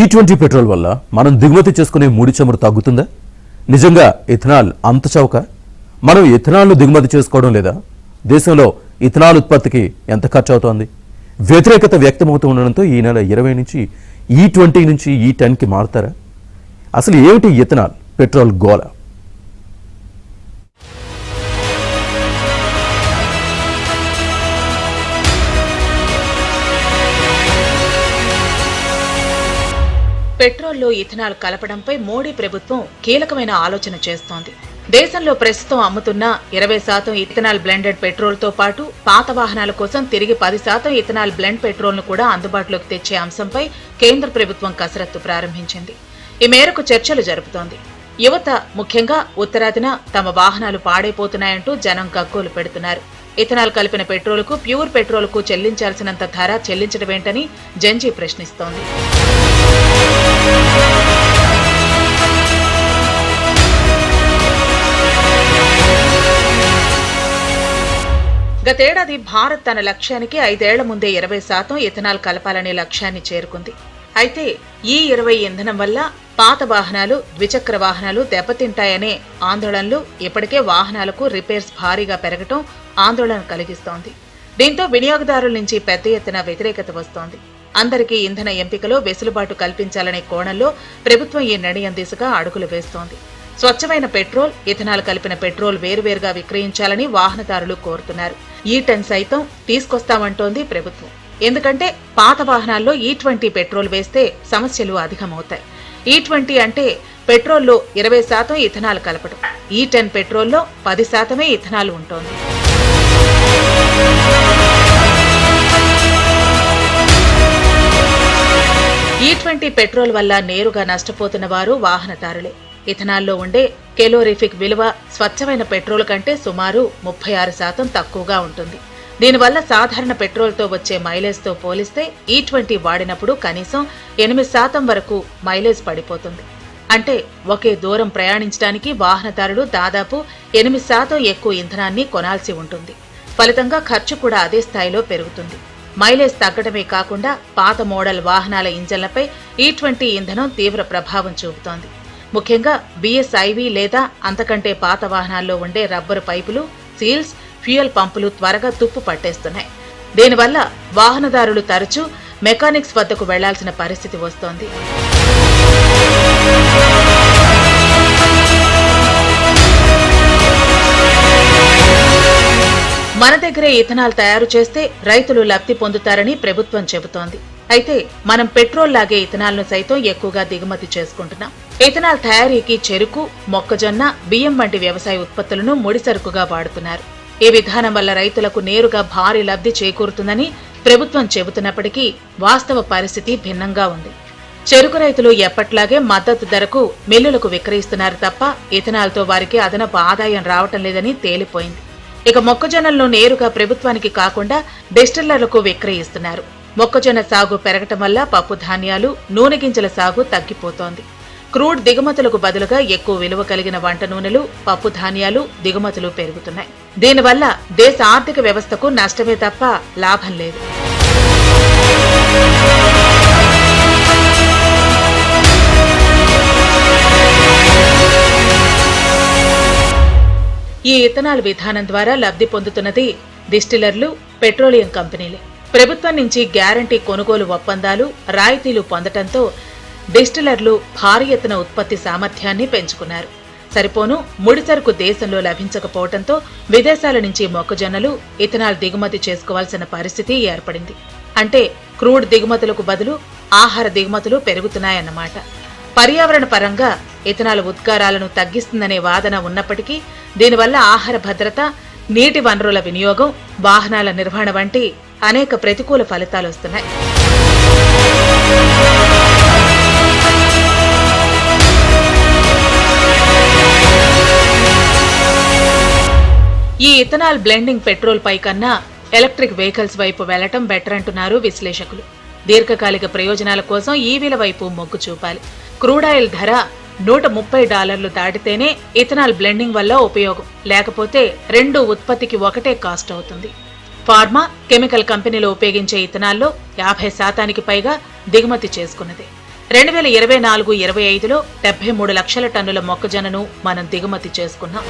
E20 petrol వల్ల మనం దిగుమతి చేసుకునే ముడి చమురు తగ్గుతుందా? నిజంగా ఇథనాల్ అంత చౌక? మనం ఇథనాల్ను దిగుమతి చేసుకోవడం లేదా? దేశంలో ఇథనాల్ ఉత్పత్తికి ఎంత ఖర్చు అవుతోంది? వ్యతిరేకత వ్యక్తమవుతూ ఉండడంతో ఈ నెల 20 నుంచి E20 నుంచి E10కి మారుతారా? అసలు ఏమిటి ఇథనాల్ పెట్రోల్ గోల? పెట్రోల్లో ఇథనాల్ కలపడంపై మోడీ ప్రభుత్వం కీలకమైన ఆలోచన చేస్తోంది. దేశంలో ప్రస్తుతం అమ్ముతున్న 20% ఇథనాల్ బ్లెండెడ్ పెట్రోల్తో పాటు పాత వాహనాల కోసం తిరిగి 10% ఇథనాల్ బ్లెండ్ పెట్రోల్ను కూడా అందుబాటులోకి తెచ్చే అంశంపై కేంద్ర ప్రభుత్వం కసరత్తు ప్రారంభించింది. ఈ మేరకు చర్చలు జరుపుతోంది. యువత ముఖ్యంగా ఉత్తరాదిన తమ వాహనాలు పాడైపోతున్నాయంటూ జనం గగ్గోలు పెడుతున్నారు. ఇథనాల్ కలిపిన పెట్రోలుకు ప్యూర్ పెట్రోలుకు చెల్లించాల్సినంత ధర చెల్లించడమేంటని జెన్జీ ప్రశ్నిస్తోంది. గతేడాది భారత్ తన లక్ష్యానికి 5 ఏళ్ల ముందే 20% ఇథనాల్ కలపాలనే లక్ష్యాన్ని చేరుకుంది. అయితే ఈ 20 ఇంధనం వల్ల పాత వాహనాలు, ద్విచక్ర వాహనాలు దెబ్బతింటాయనే ఆందోళనలు ఇప్పటికే వాహనాలకు రిపేర్స్ భారీగా పెరగటం ఆందోళన కలిగిస్తోంది. దీంతో వినియోగదారుల నుంచి పెద్ద ఎత్తున వ్యతిరేకత వస్తోంది. అందరికీ ఇంధన ఎంపికలో వెసులుబాటు కల్పించాలనే కోణంలో ప్రభుత్వం ఈ నిర్ణయం దిశగా అడుగులు వేస్తోంది. స్వచ్ఛమైన పెట్రోల్, ఇథనాల్ కలిపిన పెట్రోల్ వేరువేరుగా విక్రయించాలని వాహనదారులు కోరుతున్నారు. E10 సైతం తీసుకొస్తామంటోంది ప్రభుత్వం. ఎందుకంటే పాత వాహనాల్లో E20 పెట్రోల్ వేస్తే సమస్యలు అధికమవుతాయి. E20 అంటే పెట్రోల్లో 20% ఇథనాల్ కలపడం. E10 పెట్రోల్లో 10% ఇథనాల్ ఉంటోంది. E20 పెట్రోల్ వల్ల నేరుగా నష్టపోతున్న వారు వాహనదారులే. ఇథనాల్లో ఉండే కెలోరిఫిక్ విలువ స్వచ్ఛమైన పెట్రోల్ కంటే సుమారు 36% తక్కువగా ఉంటుంది. దీనివల్ల సాధారణ పెట్రోల్తో వచ్చే మైలేజ్తో పోలిస్తే E20 వాడినప్పుడు కనీసం 8% వరకు మైలేజ్ పడిపోతుంది. అంటే ఒకే దూరం ప్రయాణించడానికి వాహనదారులు దాదాపు 8% ఎక్కువ ఇంధనాన్ని కొనాల్సి ఉంటుంది. ఫలితంగా ఖర్చు కూడా అదే స్థాయిలో పెరుగుతుంది. మైలేజ్ తగ్గడమే కాకుండా పాత మోడల్ వాహనాల ఇంజన్లపై E20 ఇంధనం తీవ్ర ప్రభావం చూపుతోంది. ముఖ్యంగా BS-IV లేదా అంతకంటే పాత వాహనాల్లో ఉండే రబ్బరు పైపులు, సీల్స్, ఫ్యూయల్ పంపులు త్వరగా తుప్పు పట్టేస్తున్నాయి. దీనివల్ల వాహనదారులు తరచూ మెకానిక్స్ వద్దకు వెళ్లాల్సిన పరిస్థితి వస్తోంది. మన దగ్గరే ఇథనాల్ తయారు చేస్తే రైతులు లబ్ధి పొందుతారని ప్రభుత్వం చెబుతోంది. అయితే మనం పెట్రోల్ లాగే ఇథనాల్ను సైతం ఎక్కువగా దిగుమతి చేసుకుంటున్నాం. ఇథనాల్ తయారీకి చెరుకు, మొక్కజొన్న, బియ్యం వంటి వ్యవసాయ ఉత్పత్తులను ముడిసరుకుగా వాడుతున్నారు. ఈ విధానం వల్ల రైతులకు నేరుగా భారీ లబ్ధి చేకూరుతుందని ప్రభుత్వం చెబుతున్నప్పటికీ వాస్తవ పరిస్థితి భిన్నంగా ఉంది. చెరుకు రైతులు ఎప్పట్లాగే మద్దతు ధరకు మిల్లులకు విక్రయిస్తున్నారు తప్ప ఇథనాల్తో వారికి అదనపు ఆదాయం రావటం లేదని తేలిపోయింది. ఇక మొక్కజొన్నలను నేరుగా ప్రభుత్వానికి కాకుండా డిస్టిల్లర్లకు విక్రయిస్తున్నారు. మొక్కజొన్న సాగు పెరగటం వల్ల పప్పు ధాన్యాలు, నూనె గింజల సాగు తగ్గిపోతోంది. క్రూడ్ దిగుమతులకు బదులుగా ఎక్కువ విలువ కలిగిన వంట నూనెలు, పప్పు ధాన్యాలు దిగుమతులు పెరుగుతున్నాయి. దీనివల్ల దేశ ఆర్థిక వ్యవస్థకు నష్టమే తప్ప లాభం లేదు. ఈ ఇథనాల్ విధానం ద్వారా లబ్ధి పొందుతున్నది డిస్టిల్లర్లు, పెట్రోలియం కంపెనీలే. ప్రభుత్వం నుంచి గ్యారంటీ కొనుగోలు ఒప్పందాలు, రాయితీలు పొందటంతో డిస్టిల్లర్లు భారీ ఎత్తున ఉత్పత్తి సామర్థ్యాన్ని పెంచుకున్నారు. సరిపోను ముడిసరుకు దేశంలో లభించకపోవడంతో విదేశాల నుంచి మొక్కజొన్నలు, ఇథనాల్ దిగుమతి చేసుకోవాల్సిన పరిస్థితి ఏర్పడింది. అంటే క్రూడ్ దిగుమతులకు బదులు ఆహార దిగుమతులు పెరుగుతున్నాయన్నమాట. పర్యావరణ పరంగా ఇథనాల్ ఉద్గారాలను తగ్గిస్తుందనే వాదన ఉన్నప్పటికీ దీనివల్ల ఆహార భద్రత, నీటి వనరుల వినియోగం, వాహనాల నిర్వహణ వంటి అనేక ప్రతికూల ఫలితాలొస్తున్నాయి. ఈ ఇథనాల్ బ్లెండింగ్ పెట్రోల్ పై కన్నా ఎలక్ట్రిక్ వెహికల్స్ వైపు వెళ్లటం బెటర్ అంటున్నారు విశ్లేషకులు. దీర్ఘకాలిక ప్రయోజనాల కోసం ఈవీల వైపు మొగ్గు చూపాలి. క్రూడాయిల్ ధర $130 దాటితేనే ఇథనాల్ బ్లెండింగ్ వల్ల ఉపయోగం, లేకపోతే రెండు ఉత్పత్తికి ఒకటే కాస్ట్ అవుతుంది. ఫార్మా, కెమికల్ కంపెనీలు ఉపయోగించే ఇథనాల్లో 50% పైగా దిగుమతి చేసుకున్నది. 2024-25లో 73 లక్షల టన్నుల మొక్కజొన్నను మనం దిగుమతి చేసుకున్నాం.